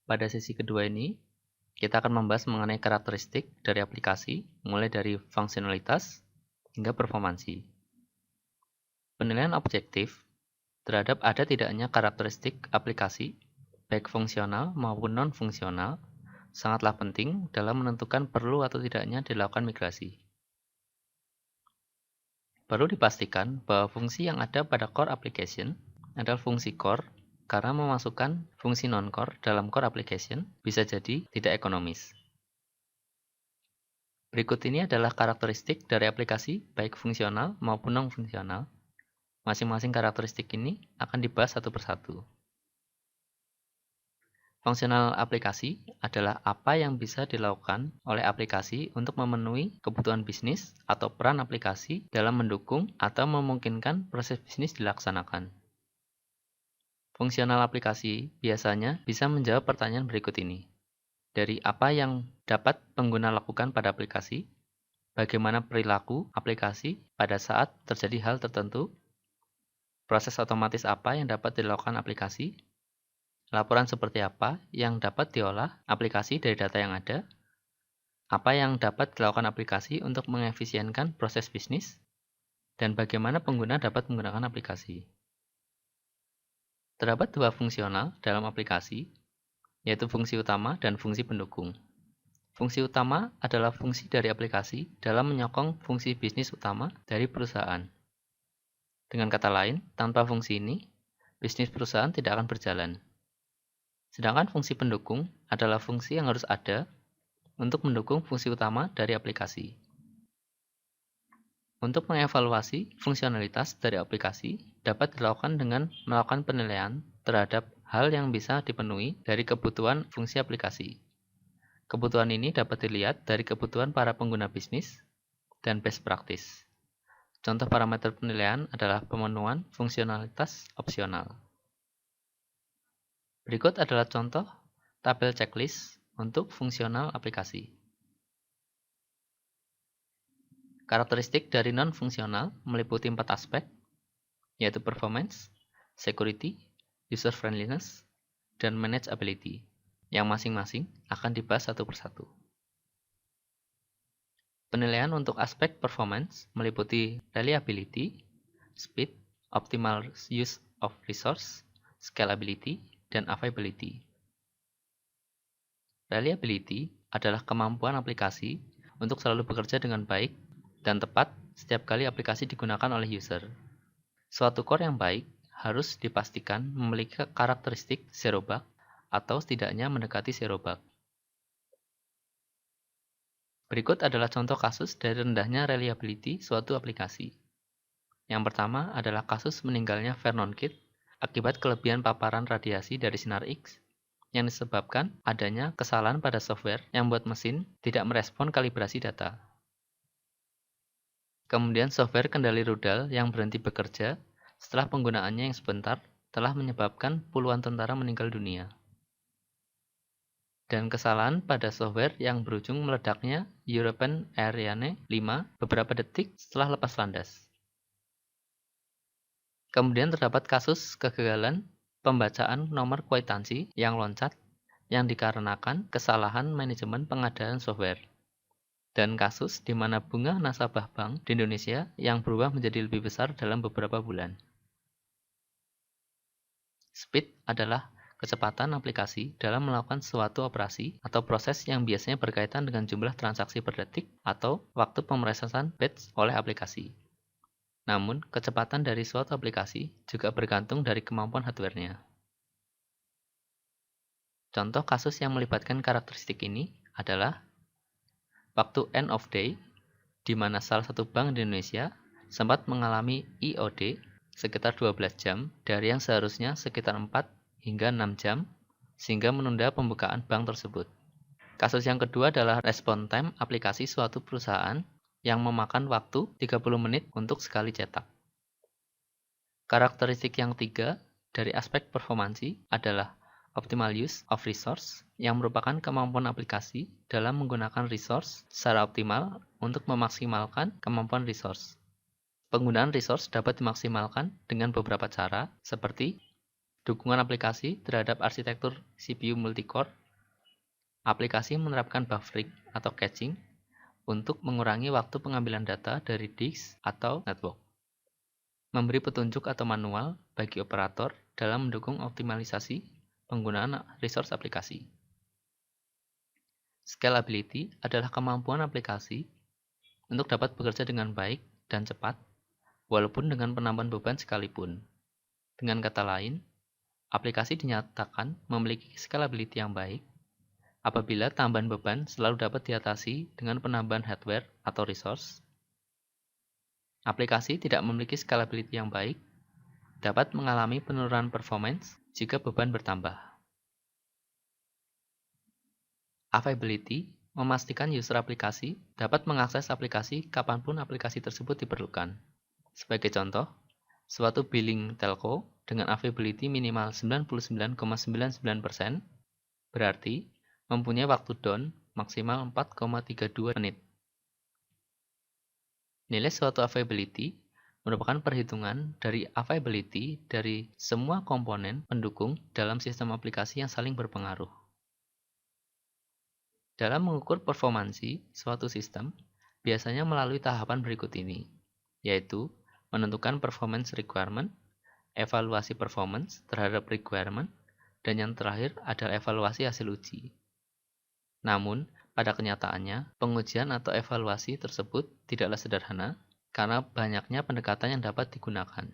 Pada sesi kedua ini, kita akan membahas mengenai karakteristik dari aplikasi, mulai dari fungsionalitas hingga performansi. Penilaian objektif terhadap ada tidaknya karakteristik aplikasi, baik fungsional maupun non-fungsional, sangatlah penting dalam menentukan perlu atau tidaknya dilakukan migrasi. Perlu dipastikan bahwa fungsi yang ada pada core application adalah fungsi core karena memasukkan fungsi non-core dalam core application bisa jadi tidak ekonomis. Berikut ini adalah karakteristik dari aplikasi baik fungsional maupun non-fungsional. Masing-masing karakteristik ini akan dibahas satu persatu. Fungsional aplikasi adalah apa yang bisa dilakukan oleh aplikasi untuk memenuhi kebutuhan bisnis atau peran aplikasi dalam mendukung atau memungkinkan proses bisnis dilaksanakan. Fungsional aplikasi biasanya bisa menjawab pertanyaan berikut ini. Dari apa yang dapat pengguna lakukan pada aplikasi, bagaimana perilaku aplikasi pada saat terjadi hal tertentu, proses otomatis apa yang dapat dilakukan aplikasi, laporan seperti apa yang dapat diolah aplikasi dari data yang ada, apa yang dapat dilakukan aplikasi untuk mengefisienkan proses bisnis, dan bagaimana pengguna dapat menggunakan aplikasi. Terdapat dua fungsional dalam aplikasi, yaitu fungsi utama dan fungsi pendukung. Fungsi utama adalah fungsi dari aplikasi dalam menyokong fungsi bisnis utama dari perusahaan. Dengan kata lain, tanpa fungsi ini, bisnis perusahaan tidak akan berjalan. Sedangkan fungsi pendukung adalah fungsi yang harus ada untuk mendukung fungsi utama dari aplikasi. Untuk mengevaluasi fungsionalitas dari aplikasi dapat dilakukan dengan melakukan penilaian terhadap hal yang bisa dipenuhi dari kebutuhan fungsi aplikasi. Kebutuhan ini dapat dilihat dari kebutuhan para pengguna bisnis dan best practice. Contoh parameter penilaian adalah pemenuhan fungsionalitas opsional. Berikut adalah contoh tabel checklist untuk fungsional aplikasi. Karakteristik dari non-fungsional meliputi 4 aspek, yaitu performance, security, user friendliness, dan manageability, yang masing-masing akan dibahas satu persatu. Penilaian untuk aspek performance meliputi reliability, speed, optimal use of resource, scalability, dan availability. Reliability adalah kemampuan aplikasi untuk selalu bekerja dengan baik dan tepat setiap kali aplikasi digunakan oleh user. Suatu core yang baik harus dipastikan memiliki karakteristik zero bug atau setidaknya mendekati zero bug. Berikut adalah contoh kasus dari rendahnya reliability suatu aplikasi. Yang pertama adalah kasus meninggalnya Vernon Kid akibat kelebihan paparan radiasi dari sinar X yang disebabkan adanya kesalahan pada software yang membuat mesin tidak merespon kalibrasi data. Kemudian software kendali rudal yang berhenti bekerja setelah penggunaannya yang sebentar telah menyebabkan puluhan tentara meninggal dunia. Dan kesalahan pada software yang berujung meledaknya European Ariane 5 beberapa detik setelah lepas landas. Kemudian terdapat kasus kegagalan pembacaan nomor kwitansi yang loncat yang dikarenakan kesalahan manajemen pengadaan software. Dan kasus di mana bunga nasabah bank di Indonesia yang berubah menjadi lebih besar dalam beberapa bulan. Speed adalah kecepatan aplikasi dalam melakukan suatu operasi atau proses yang biasanya berkaitan dengan jumlah transaksi per detik atau waktu pemrosesan batch oleh aplikasi. Namun, kecepatan dari suatu aplikasi juga bergantung dari kemampuan hardware-nya. Contoh kasus yang melibatkan karakteristik ini adalah waktu end of day, di mana salah satu bank di Indonesia sempat mengalami IOD sekitar 12 jam dari yang seharusnya sekitar 4 hingga 6 jam, sehingga menunda pembukaan bank tersebut. Kasus yang kedua adalah respon time aplikasi suatu perusahaan yang memakan waktu 30 menit untuk sekali cetak. Karakteristik yang ketiga dari aspek performansi adalah optimal use of resource, yang merupakan kemampuan aplikasi dalam menggunakan resource secara optimal untuk memaksimalkan kemampuan resource. Penggunaan resource dapat dimaksimalkan dengan beberapa cara, seperti Dukungan aplikasi terhadap arsitektur CPU multicore. Aplikasi menerapkan buffering atau caching untuk mengurangi waktu pengambilan data dari disk atau network. Memberi petunjuk atau manual bagi operator dalam mendukung optimalisasi penggunaan resource aplikasi. Scalability adalah kemampuan aplikasi untuk dapat bekerja dengan baik dan cepat, walaupun dengan penambahan beban sekalipun. Dengan kata lain, aplikasi dinyatakan memiliki scalability yang baik apabila tambahan beban selalu dapat diatasi dengan penambahan hardware atau resource. Aplikasi tidak memiliki scalability yang baik dapat mengalami penurunan performance jika beban bertambah. Availability memastikan user aplikasi dapat mengakses aplikasi kapanpun aplikasi tersebut diperlukan. Sebagai contoh, suatu billing telco dengan availability minimal 99,99% berarti mempunyai waktu down maksimal 4,32 menit. Nilai suatu availability merupakan perhitungan dari availability dari semua komponen pendukung dalam sistem aplikasi yang saling berpengaruh. Dalam mengukur performansi suatu sistem, biasanya melalui tahapan berikut ini, yaitu menentukan performance requirement, evaluasi performance terhadap requirement, dan yang terakhir adalah evaluasi hasil uji. Namun, pada kenyataannya, pengujian atau evaluasi tersebut tidaklah sederhana karena banyaknya pendekatan yang dapat digunakan.